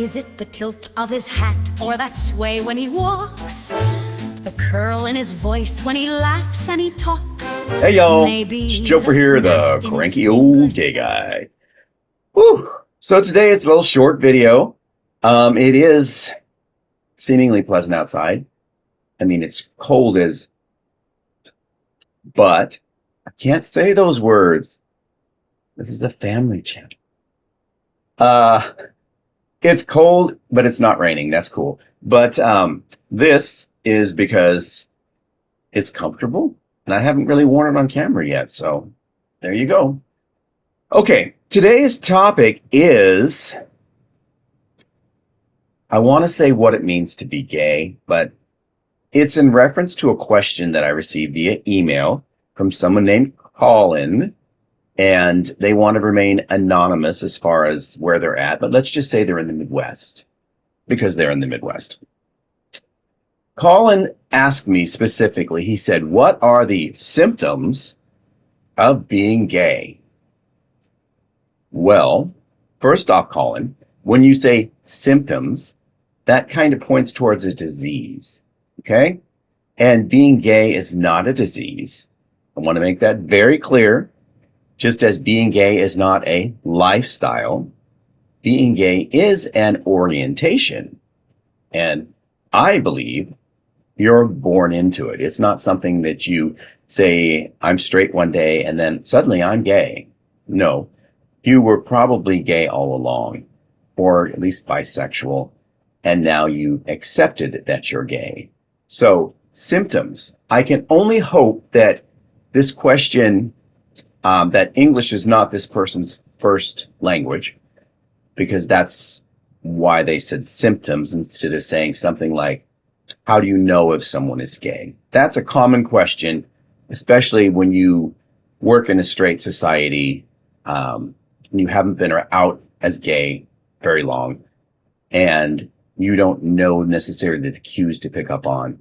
Is it the tilt of his hat or that sway when he walks? The curl in his voice when he laughs and he talks? Hey y'all, Maybe it's Joefer here, the cranky old gay guy. Woo! So today it's a little short video. It is seemingly pleasant outside. I mean, it's cold as, but I can't say those words. This is a family channel. It's cold, but it's not raining. That's cool. But this is because it's comfortable, and I haven't really worn it on camera yet. So there you go. Okay, today's topic is, I want to say what it means to be gay, but it's in reference to a question that I received via email from someone named Colin, and they want to remain anonymous as far as where they're at, but let's just say they're in the Midwest, because they're in the Midwest. Colin asked me specifically, he said, what are the symptoms of being gay? Well, first off, Colin, when you say symptoms, that kind of points towards a disease, okay? And being gay is not a disease. I want to make that very clear. Just as being gay is not a lifestyle, being gay is an orientation. And I believe you're born into it. It's not something that you say, I'm straight one day and then suddenly I'm gay. No, you were probably gay all along, or at least bisexual, and now you accepted that you're gay. So symptoms, I can only hope that this question, that English is not this person's first language, because that's why they said symptoms instead of saying something like, how do you know if someone is gay? That's a common question, especially when you work in a straight society, and you haven't been out as gay very long, and you don't know necessarily the cues to pick up on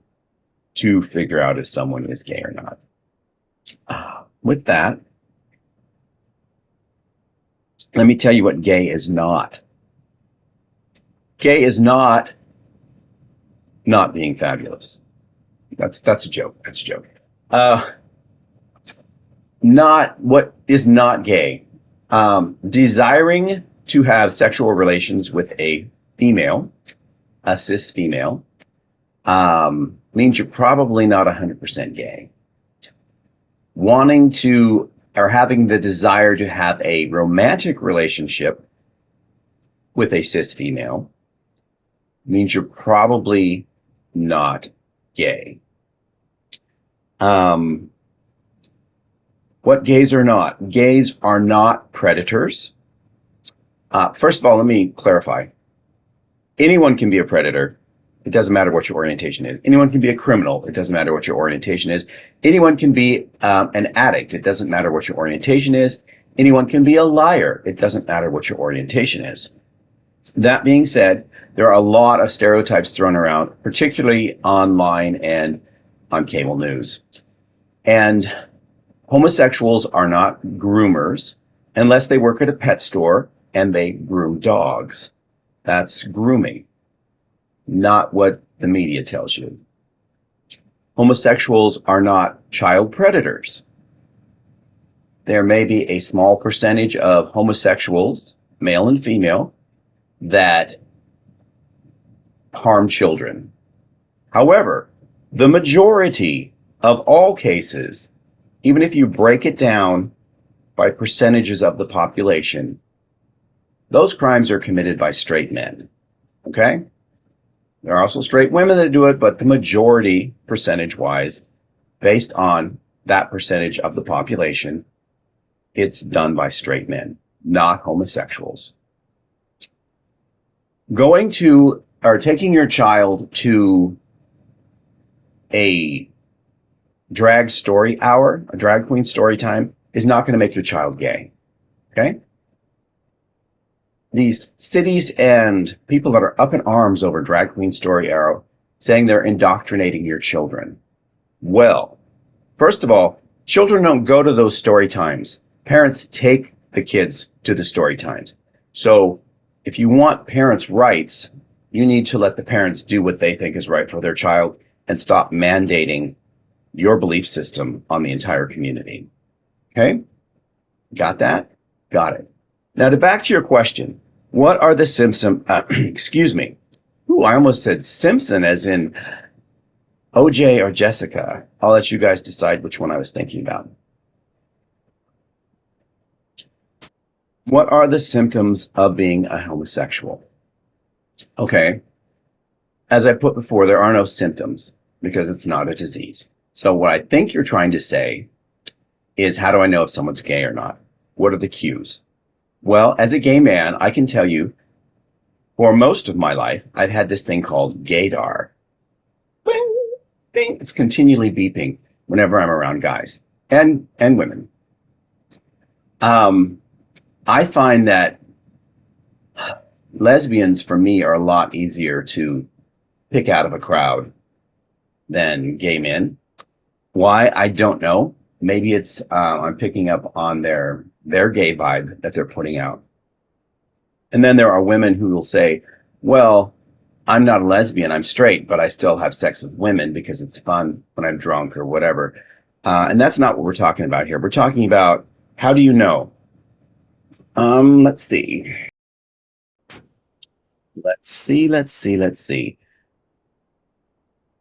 to figure out if someone is gay or not. With that, let me tell you what gay is not. Gay is not being fabulous. That's a joke. That's a joke. Not what is not gay. Desiring to have sexual relations with a female, a cis female, means you're probably not 100% gay. Wanting to, or having the desire to have a romantic relationship with a cis female means you're probably not gay. What gays are not? Gays are not predators. First of all, let me clarify. Anyone can be a predator. It doesn't matter what your orientation is. Anyone can be a criminal. It doesn't matter what your orientation is. Anyone can be an addict. It doesn't matter what your orientation is. Anyone can be a liar. It doesn't matter what your orientation is. That being said, there are a lot of stereotypes thrown around, particularly online and on cable news. And homosexuals are not groomers unless they work at a pet store and they groom dogs. That's grooming. Not what the media tells you. Homosexuals are not child predators. There may be a small percentage of homosexuals, male and female, that harm children. However, the majority of all cases, even if you break it down by percentages of the population, those crimes are committed by straight men, okay? There are also straight women that do it, but the majority, percentage-wise, based on that percentage of the population, it's done by straight men, not homosexuals. Going to, or taking your child to a drag story hour, a drag queen story time, is not going to make your child gay, okay? These cities and people that are up in arms over drag queen story hour saying they're indoctrinating your children. Well, first of all, children don't go to those story times. Parents take the kids to the story times. So if you want parents' rights, you need to let the parents do what they think is right for their child and stop mandating your belief system on the entire community. Okay? Got that? Got it. Now, to back to your question, what are the symptoms? Excuse me. Ooh, I almost said Simpson as in OJ or Jessica. I'll let you guys decide which one I was thinking about. What are the symptoms of being a homosexual? Okay. As I put before, there are no symptoms because it's not a disease. So what I think you're trying to say is, how do I know if someone's gay or not? What are the cues? Well, as a gay man, I can tell you, for most of my life, I've had this thing called gaydar. Bing, bing. It's continually beeping whenever I'm around guys and women. I find that lesbians, for me, are a lot easier to pick out of a crowd than gay men. Why? I don't know. Maybe it's I'm picking up on their gay vibe that they're putting out. And then there are women who will say, well, I'm not a lesbian, I'm straight, but I still have sex with women because it's fun when I'm drunk or whatever. And that's not what we're talking about here. We're talking about, how do you know? Let's see.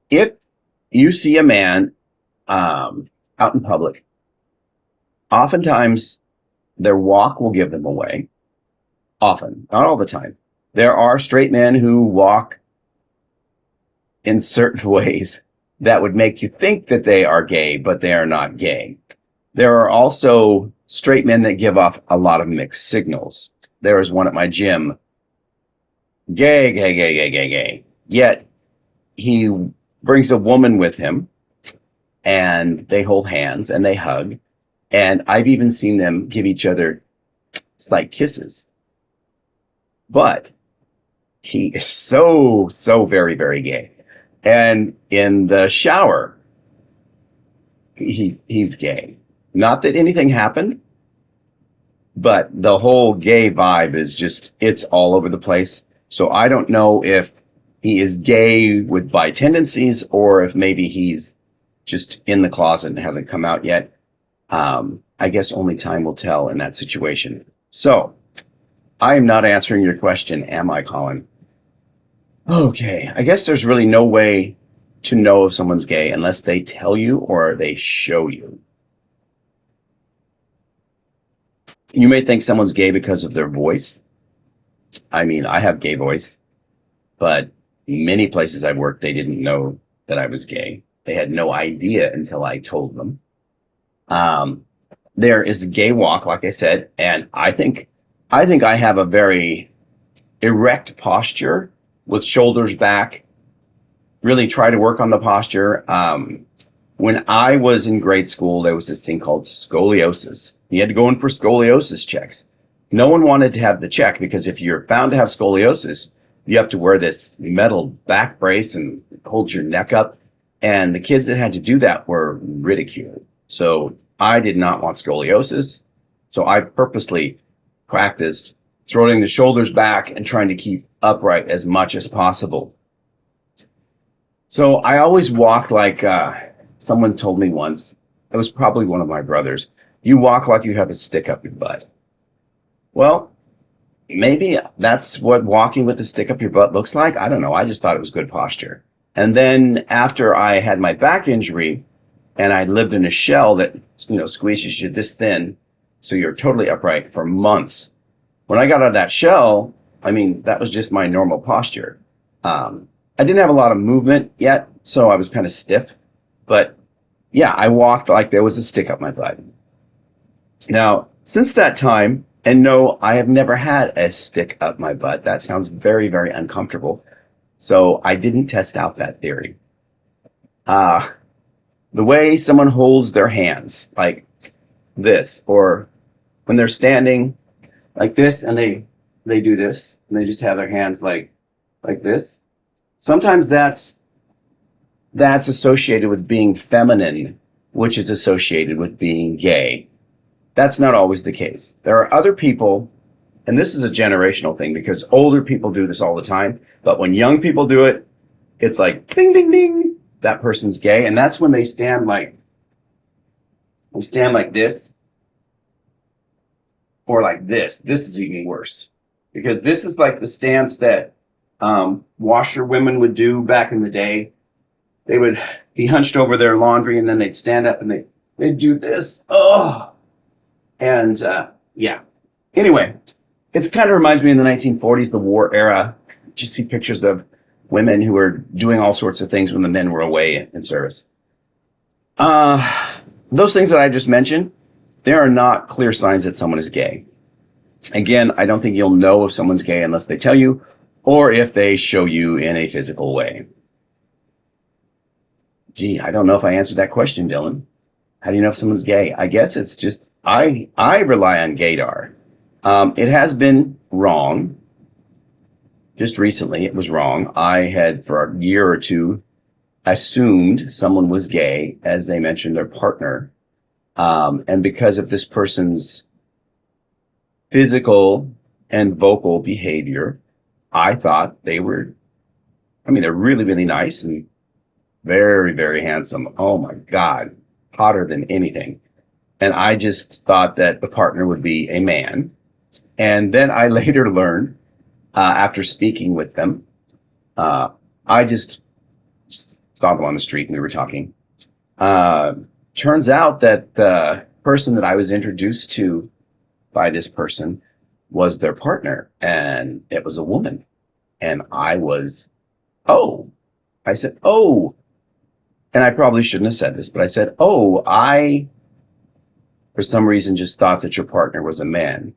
If you see a man out in public, oftentimes their walk will give them away. Often, not all the time. There are straight men who walk in certain ways that would make you think that they are gay, but they are not gay. There are also straight men that give off a lot of mixed signals. There was one at my gym, gay, gay, gay, gay, gay, gay. Yet he brings a woman with him and they hold hands and they hug. And I've even seen them give each other slight kisses. But he is so very, very gay. And in the shower, he's gay. Not that anything happened, but the whole gay vibe is just, it's all over the place. So I don't know if he is gay with bi tendencies or if maybe he's just in the closet and hasn't come out yet. I guess only time will tell in that situation. So I am not answering your question, am I, Colin? Okay, I guess there's really no way to know if someone's gay unless they tell you or they show you. You may think someone's gay because of their voice. I mean, I have gay voice, but many places I've worked, they didn't know that I was gay. They had no idea until I told them. There is a gay walk, like I said, and I think I have a very erect posture with shoulders back. Really try to work on the posture. When I was in grade school, there was this thing called scoliosis. You had to go in for scoliosis checks. No one wanted to have the check because if you're found to have scoliosis, you have to wear this metal back brace and hold your neck up. And the kids that had to do that were ridiculed. So I did not want scoliosis. So I purposely practiced throwing the shoulders back and trying to keep upright as much as possible. So I always walked like, someone told me once, it was probably one of my brothers, you walk like you have a stick up your butt. Well, maybe that's what walking with a stick up your butt looks like. I don't know. I just thought it was good posture. And then after I had my back injury and I lived in a shell that, squeezes you this thin, so you're totally upright for months. When I got out of that shell, I mean, that was just my normal posture. I didn't have a lot of movement yet, so I was kind of stiff. But yeah, I walked like there was a stick up my butt. Now, since that time, and no, I have never had a stick up my butt. That sounds very, very uncomfortable. So I didn't test out that theory. The way someone holds their hands, like this, or when they're standing like this and they do this, and they just have their hands like this. Sometimes that's associated with being feminine, which is associated with being gay. That's not always the case. There are other people and this is a generational thing because older people do this all the time, but when young people do it, it's like ding, ding, ding, that person's gay. And that's when they stand like this or like this. This is even worse because this is like the stance that washerwomen would do back in the day. They would be hunched over their laundry and then they'd stand up and they'd do this. Oh, and yeah. Anyway, it kind of reminds me of the 1940s, the war era. You see pictures of women who were doing all sorts of things when the men were away in service. Those things that I just mentioned, there are not clear signs that someone is gay. Again, I don't think you'll know if someone's gay unless they tell you or if they show you in a physical way. Gee, I don't know if I answered that question, Dylan. How do you know if someone's gay? I guess it's just, I rely on gaydar. It has been wrong. Just recently, it was wrong. I had, for a year or two, assumed someone was gay as they mentioned their partner. And because of this person's physical and vocal behavior, I thought they were, they're really, really nice and very, very handsome. Oh my God, hotter than anything. And I just thought that the partner would be a man. And then I later learned, after speaking with them, I just saw them on the street and we were talking. Turns out that the person that I was introduced to by this person was their partner, and it was a woman. And I said, oh, and I probably shouldn't have said this, but I said, oh, I, for some reason, just thought that your partner was a man.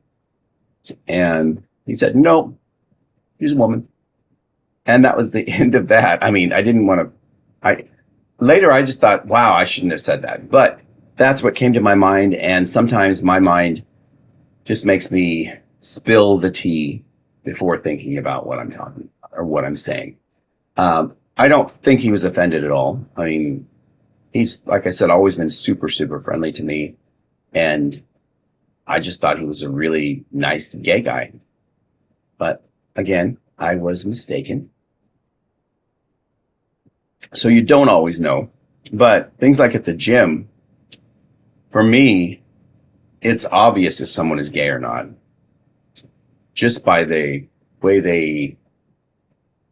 And he said, no, he's a woman. And that was the end of that. I didn't want to, later I just thought, wow, I shouldn't have said that. But that's what came to my mind. And sometimes my mind just makes me spill the tea before thinking about what I'm talking or what I'm saying. I don't think he was offended at all. He's, like I said, always been super, super friendly to me. And I just thought he was a really nice gay guy. But again, I was mistaken. So you don't always know. But things like at the gym, for me, it's obvious if someone is gay or not. Just by the way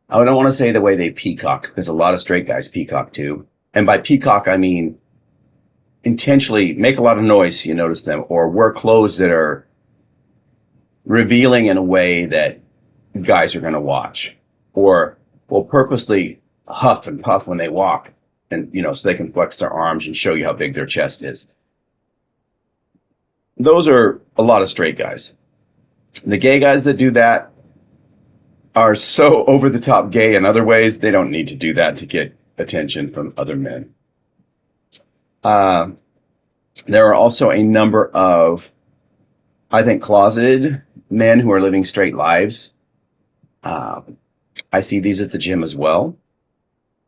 I don't want to say the way they peacock, because a lot of straight guys peacock too. And by peacock, I mean intentionally make a lot of noise so you notice them, or wear clothes that are revealing in a way that guys are going to watch, or will purposely huff and puff when they walk, and so they can flex their arms and show you how big their chest is. Those are a lot of straight guys. The gay guys that do that are so over the top gay in other ways, they don't need to do that to get attention from other men. There are also a number of, I think, closeted men who are living straight lives. I see these at the gym as well,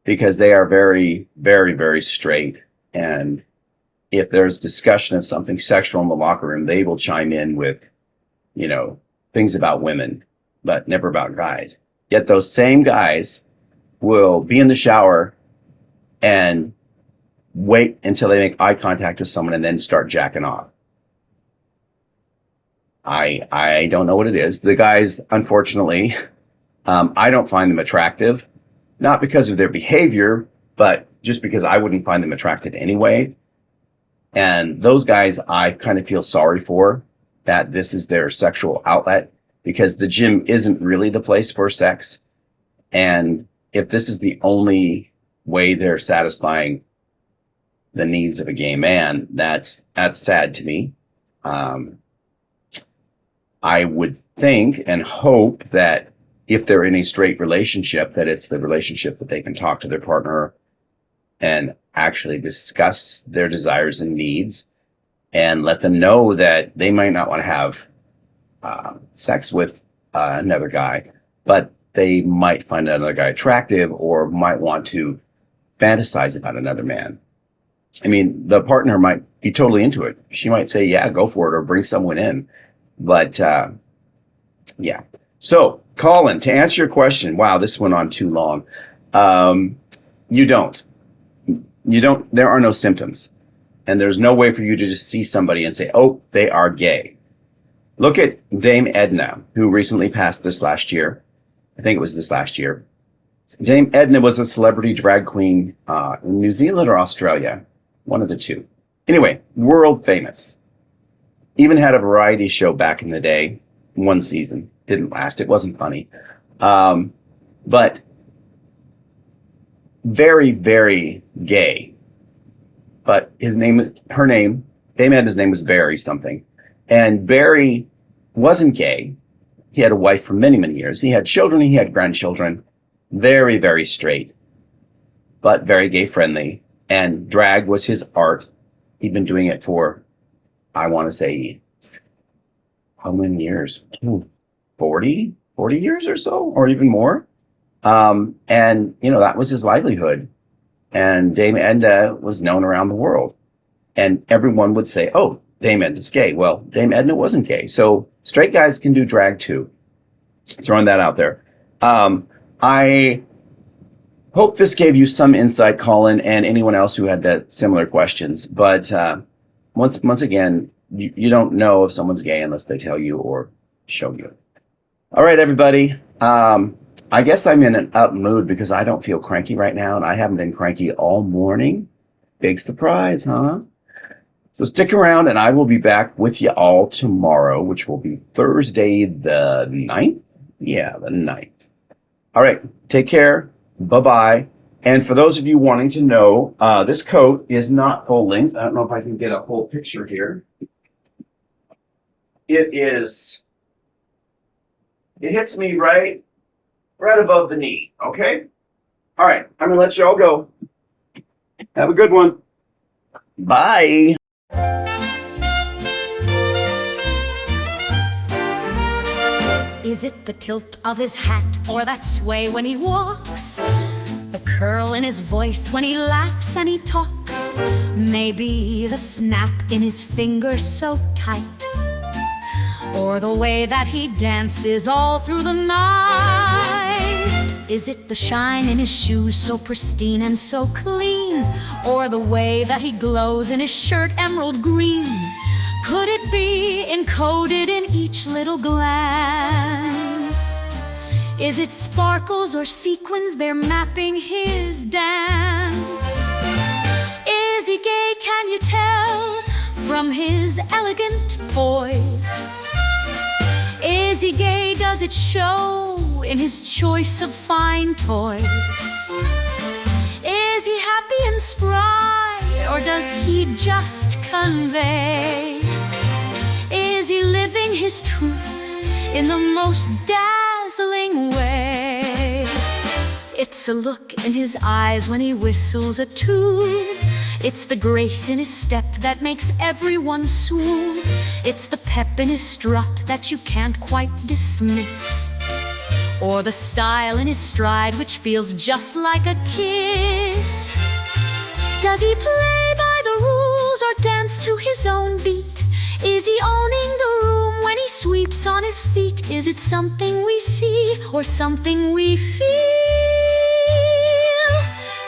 because they are very, very, very straight. And if there's discussion of something sexual in the locker room, they will chime in with, things about women, but never about guys. Yet those same guys will be in the shower and wait until they make eye contact with someone and then start jacking off. I don't know what it is. The guys, unfortunately, I don't find them attractive, not because of their behavior, but just because I wouldn't find them attractive anyway. And those guys, I kind of feel sorry for, that this is their sexual outlet, because the gym isn't really the place for sex. And if this is the only way they're satisfying the needs of a gay man, that's sad to me. I would think and hope that if they're in a straight relationship, that it's the relationship that they can talk to their partner and actually discuss their desires and needs, and let them know that they might not want to have sex with another guy, but they might find another guy attractive or might want to fantasize about another man. The partner might be totally into it. She might say, yeah, go for it, or bring someone in. But Yeah. So, Colin, to answer your question, wow, this went on too long. You don't. There are no symptoms. And there's no way for you to just see somebody and say, oh, they are gay. Look at Dame Edna, who recently passed this last year. I think it was this last year. Dame Edna was a celebrity drag queen in New Zealand or Australia, one of the two. Anyway, world famous. Even had a variety show back in the day, one season. Didn't last. It wasn't funny. But very, very gay. But her name, Dame Edna's name was Barry something. And Barry wasn't gay. He had a wife for many, many years. He had children. He had grandchildren. Very, very straight, but very gay friendly. And drag was his art. He'd been doing it for, I want to say, how many years? 40 years or so, or even more. And, you know, that was his livelihood. And Dame Edna was known around the world. And everyone would say, oh, Dame Edna's gay. Well, Dame Edna wasn't gay. So straight guys can do drag too. Throwing that out there. I hope this gave you some insight, Colin, and anyone else who had that similar questions. But once again, you don't know if someone's gay unless they tell you or show you. All right, everybody. I guess I'm in an up mood because I don't feel cranky right now, and I haven't been cranky all morning. Big surprise, huh? So stick around, and I will be back with you all tomorrow, which will be Thursday the 9th. Yeah, the 9th. All right, take care. Bye-bye. And for those of you wanting to know, this coat is not full length. I don't know if I can get a whole picture here. It hits me right above the knee, okay? All right, I'm gonna let you all go. Have a good one. Bye. Is it the tilt of his hat or that sway when he walks? The curl in his voice when he laughs and he talks? Maybe the snap in his fingers so tight, or the way that he dances all through the night? Is it the shine in his shoes so pristine and so clean, or the way that he glows in his shirt emerald green? Could it be encoded in each little glance? Is it sparkles or sequins, they're mapping his dance? Is he gay, can you tell, from his elegant poise? Is he gay, does it show in his choice of fine toys? Is he happy and spry, or does he just convey? Is he living his truth in the most dazzling way? It's a look in his eyes when he whistles a tune. It's the grace in his step that makes everyone swoon. It's the pep in his strut that you can't quite dismiss, or the style in his stride which feels just like a kiss. Does he play by the rules or dance to his own beat? Is he owning the room when he sweeps on his feet? Is it something we see or something we feel?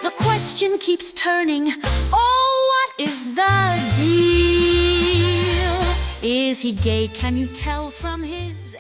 The question keeps turning, oh, what is the deal? Is he gay? Can you tell from his